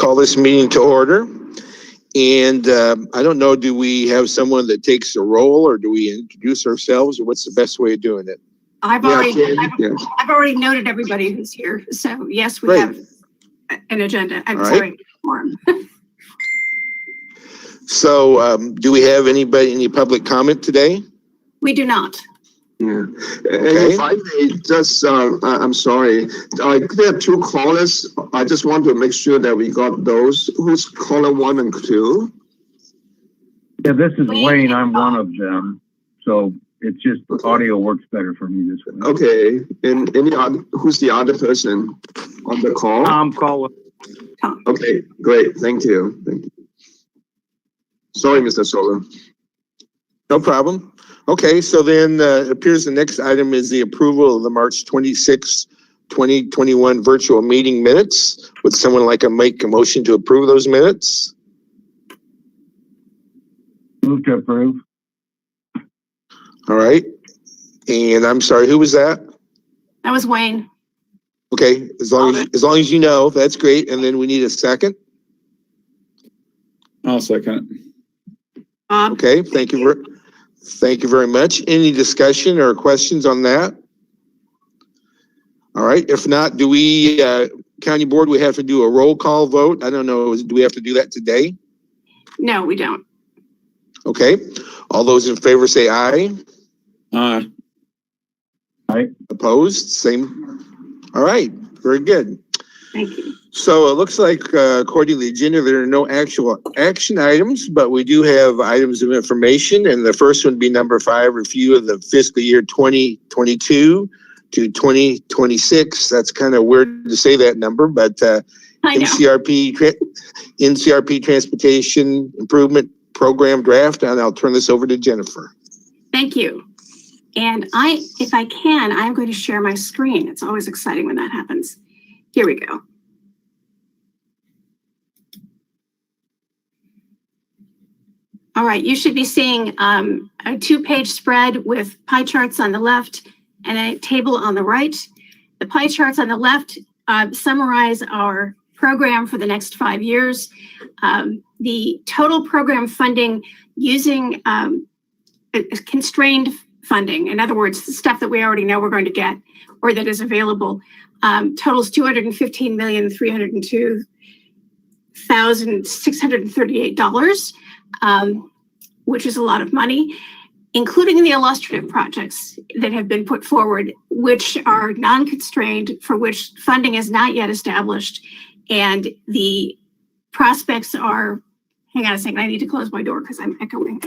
call this meeting to order. And I don't know, do we have someone that takes a roll, or do we introduce ourselves, or what's the best way of doing it? I've already noted everybody who's here. So yes, we have an agenda. I'm sorry. So do we have any public comment today? We do not. Yeah. Okay. If I may just, I'm sorry, there are two callers. I just want to make sure that we got those. Who's caller 1 and 2? Yeah, this is Wayne. I'm one of them. So it's just audio works better for me this way. Okay. And any other, who's the other person on the call? Tom caller. Okay, great. Thank you. Thank you. Sorry, Mr. Sola. No problem. Okay, so then it appears the next item is the approval of the March 26, 2021 virtual meeting minutes. Would someone like to make a motion to approve those minutes? Move to approve. All right. And I'm sorry, who was that? That was Wayne. Okay, as long as you know, that's great. And then we need a second. I'll second it. Okay, thank you very much. Any discussion or questions on that? All right, if not, do we, County Board, we have to do a roll call vote? I don't know, do we have to do that today? No, we don't. Okay, all those in favor say aye. Aye. Aye. Opposed, same. All right, very good. Thank you. So it looks like, according to the agenda, there are no actual action items, but we do have items of information. And the first one would be number 5, review of the fiscal year 2022 to 2026. That's kind of weird to say that number, but MCRP Transportation Improvement Program draft. And I'll turn this over to Jennifer. Thank you. And if I can, I'm going to share my screen. It's always exciting when that happens. Here we go. All right, you should be seeing a 2-page spread with pie charts on the left and a table on the right. The pie charts on the left summarize our program for the next 5 years. The total program funding using constrained funding, in other words, the stuff that we already know we're going to get or that is available, totals $215,302,638, which is a lot of money, including the illustrative projects that have been put forward, which are non-constrained, for which funding is not yet established. And the prospects are, hang on a second, I need to close my door because I'm echoing.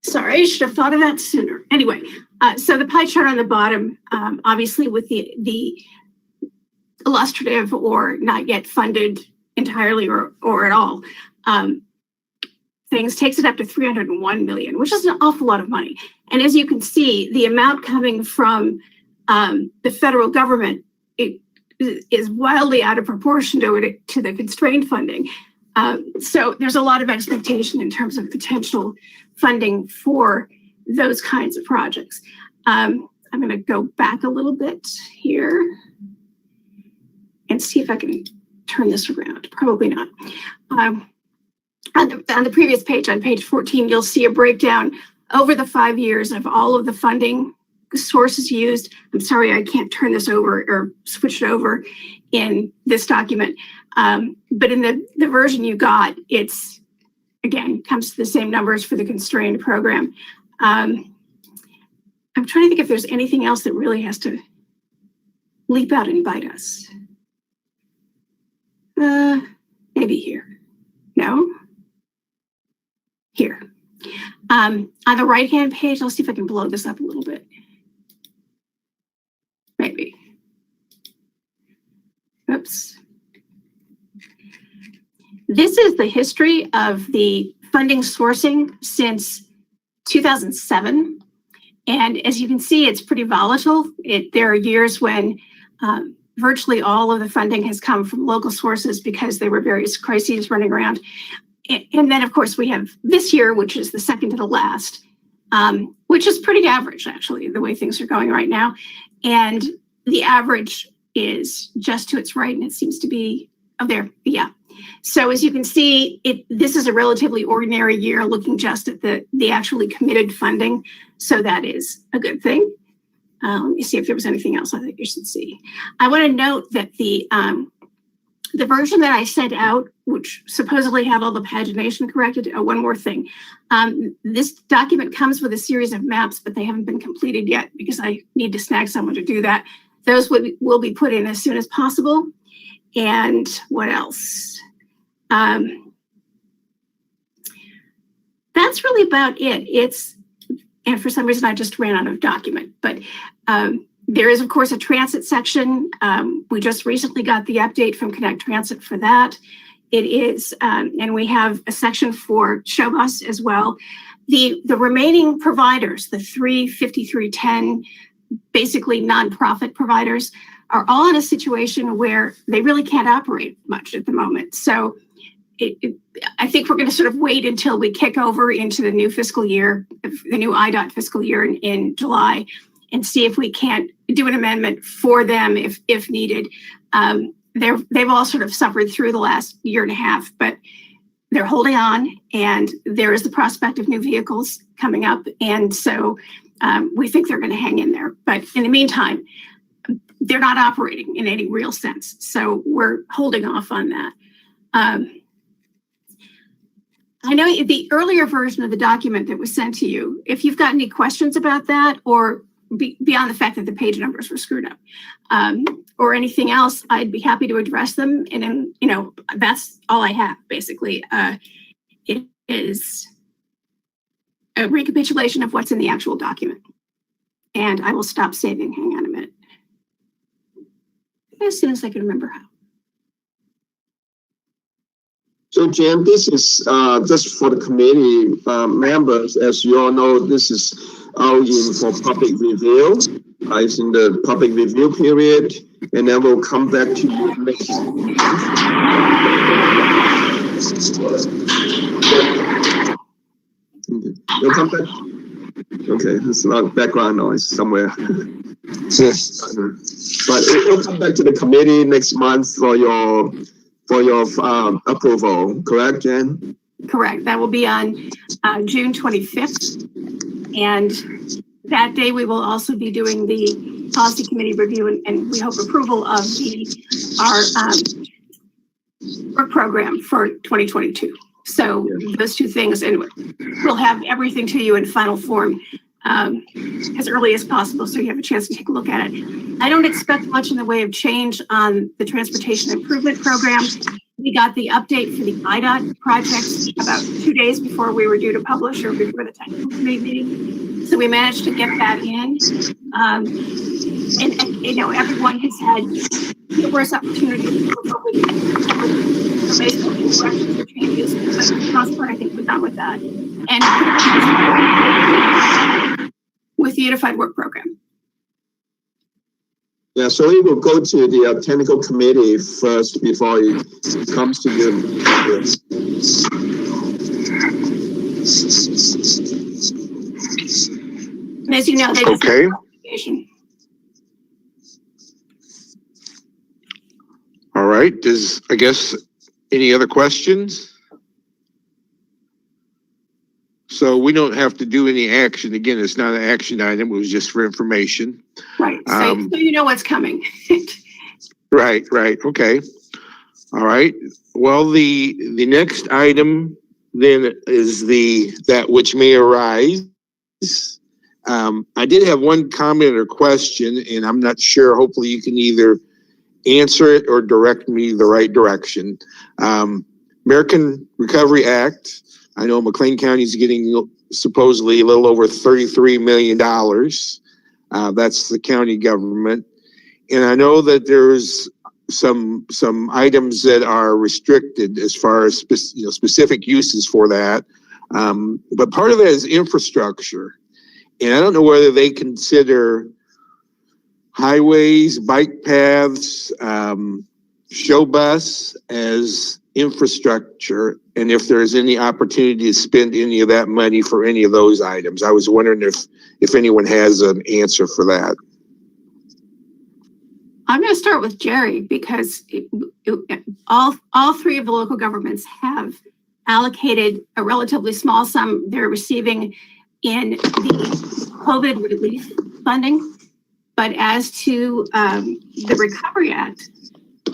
Sorry, I should have thought of that sooner. Anyway, so the pie chart on the bottom, obviously with the illustrative or not yet funded entirely or at all, things takes it up to 301 million, which is an awful lot of money. And as you can see, the amount coming from the federal government is wildly out of proportion to the constrained funding. So there's a lot of expectation in terms of potential funding for those kinds of projects. I'm going to go back a little bit here and see if I can turn this around. Probably not. On the previous page, on page 14, you'll see a breakdown over the 5 years of all of the funding sources used. I'm sorry, I can't turn this over or switch it over in this document. But in the version you got, it's, again, comes to the same numbers for the constrained program. I'm trying to think if there's anything else that really has to leap out and bite us. Maybe here. No? Here. On the right-hand page, I'll see if I can blow this up a little bit. Maybe. Oops. This is the history of the funding sourcing since 2007. And as you can see, it's pretty volatile. There are years when virtually all of the funding has come from local sources because there were various crises running around. And then, of course, we have this year, which is the second to the last, which is pretty average, actually, the way things are going right now. And the average is just to its right, and it seems to be, oh, there, yeah. So as you can see, this is a relatively ordinary year looking just at the actually committed funding. So that is a good thing. Let me see if there was anything else I think you should see. I want to note that the version that I sent out, which supposedly had all the pagination corrected, one more thing. This document comes with a series of maps, but they haven't been completed yet because I need to snag someone to do that. Those will be put in as soon as possible. And what else? That's really about it. And for some reason I just ran out of document, but there is of course a transit section. We just recently got the update from Connect Transit for that. It is, and we have a section for show bus as well. The remaining providers, the 35310, basically nonprofit providers, are all in a situation where they really can't operate much at the moment. So I think we're going to sort of wait until we kick over into the new fiscal year, the new IDOT fiscal year in July, and see if we can't do an amendment for them if needed. They've all sort of suffered through the last year and a half, but they're holding on, and there is the prospect of new vehicles coming up. And so we think they're going to hang in there. But in the meantime, they're not operating in any real sense. So we're holding off on that. I know the earlier version of the document that was sent to you, if you've got any questions about that, or beyond the fact that the page numbers were screwed up, or anything else, I'd be happy to address them. And then, that's all I have, basically. It is a recapitulation of what's in the actual document. And I will stop saving. Hang on a minute. As soon as I can remember how. So Jan, this is just for the committee members. As you all know, this is out in for public review. It's in the public review period, and then we'll come back to you next. You'll come back. Okay, there's a lot of background noise somewhere. Yes. But it'll come back to the committee next month for your approval, correct, Jen? Correct. That will be on June 25th. And that day we will also be doing the policy committee review and we hope approval of our work program for 2022. So those two things, and we'll have everything to you in final form as early as possible so you have a chance to take a look at it. I don't expect much in the way of change on the transportation improvement program. We got the update for the IDOT projects about 2 days before we were due to publish, or before the technical committee meeting. So we managed to get that in. And everyone has had numerous opportunities to look over based on the corrections or changes. But for the most part, I think we're done with that. And with the Unified Work Program. Yeah, so it will go to the technical committee first before it comes to you. And as you know, they Okay. All right. I guess, any other questions? So we don't have to do any action. Again, it's not an action item. It was just for information. Right. So you know what's coming. Right. Okay. All right. Well, the next item then is that which may arise. I did have one comment or question, and I'm not sure. Hopefully you can either answer it or direct me the right direction. American Recovery Act. I know McLean County is getting supposedly a little over $33 million. That's the county government. And I know that there's some items that are restricted as far as specific uses for that. But part of that is infrastructure. And I don't know whether they consider highways, bike paths, show bus as infrastructure, and if there's any opportunity to spend any of that money for any of those items. I was wondering if anyone has an answer for that. I'm going to start with Jerry because all three of the local governments have allocated a relatively small sum they're receiving in the COVID relief funding. But as to the Recovery Act,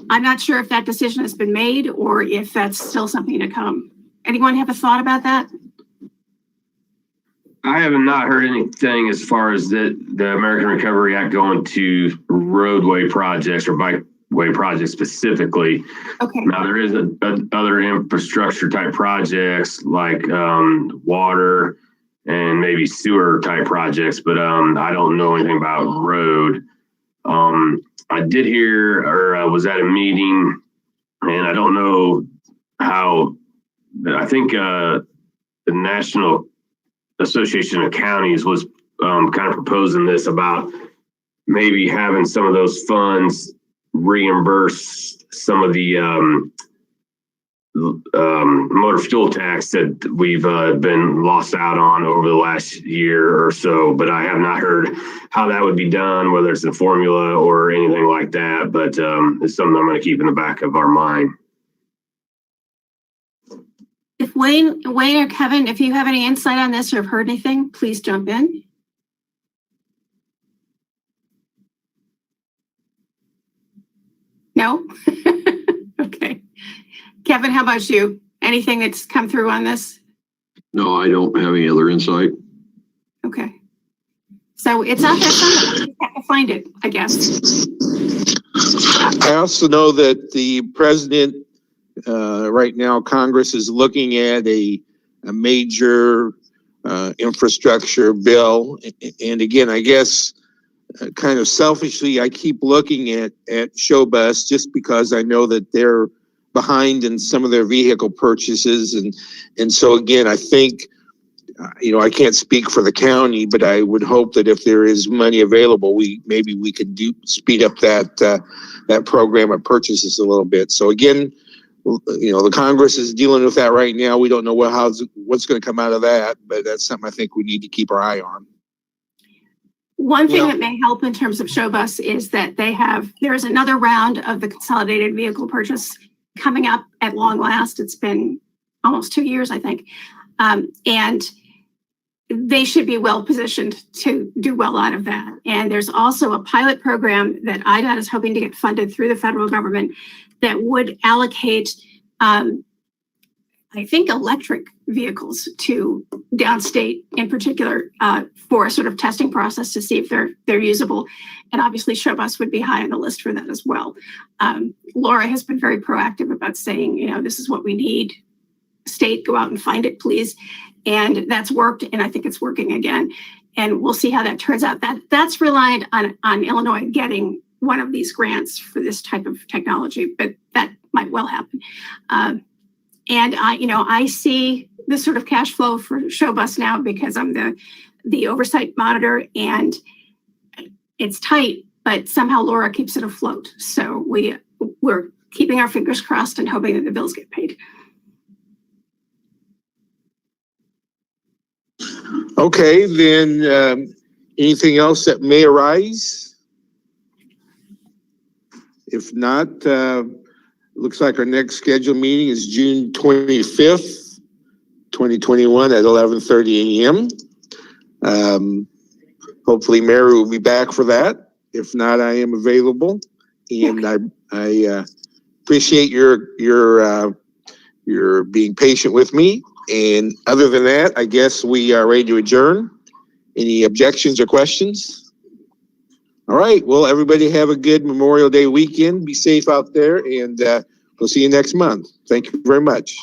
I'm not sure if that decision has been made or if that's still something to come. Anyone have a thought about that? I have not heard anything as far as the American Recovery Act going to roadway projects or bikeway projects specifically. Okay. Now there is other infrastructure type projects like water and maybe sewer type projects, but I don't know anything about road. I did hear, or I was at a meeting, and I don't know how. I think the National Association of Counties was kind of proposing this about maybe having some of those funds reimburse some of the motor fuel tax that we've been lost out on over the last year or so, but I have not heard how that would be done, whether it's a formula or anything like that, but it's something I'm going to keep in the back of our mind. If Wayne or Kevin, if you have any insight on this or have heard anything, please jump in. No? Okay. Kevin, how about you? Anything that's come through on this? No, I don't have any other insight. Okay. So it's out there somewhere. You just have to find it, I guess. I also know that the president, right now, Congress is looking at a major infrastructure bill. And again, I guess kind of selfishly, I keep looking at Showbus just because I know that they're behind in some of their vehicle purchases. And so again, I think, I can't speak for the county, but I would hope that if there is money available, maybe we could speed up that program of purchases a little bit. So again, the Congress is dealing with that right now. We don't know what's going to come out of that, but that's something I think we need to keep our eye on. One thing that may help in terms of Showbus is that there's another round of the consolidated vehicle purchase coming up at long last. It's been almost 2 years, I think. And they should be well positioned to do well out of that. And there's also a pilot program that IDOT is hoping to get funded through the federal government that would allocate, I think, electric vehicles to downstate in particular for a sort of testing process to see if they're usable. And obviously Showbus would be high on the list for that as well. Laura has been very proactive about saying, this is what we need. State, go out and find it, please. And that's worked, and I think it's working again. And we'll see how that turns out. That's reliant on Illinois getting one of these grants for this type of technology, but that might well happen. And I see this sort of cash flow for Showbus now because I'm the oversight monitor, and it's tight, but somehow Laura keeps it afloat. So we're keeping our fingers crossed and hoping that the bills get paid. Okay, then anything else that may arise? If not, looks like our next scheduled meeting is June 25th, 2021 at 11:30 a.m. Hopefully Mary will be back for that. If not, I am available. And I appreciate your being patient with me. And other than that, I guess we are ready to adjourn. Any objections or questions? All right. Well, everybody have a good Memorial Day weekend. Be safe out there, and we'll see you next month. Thank you very much.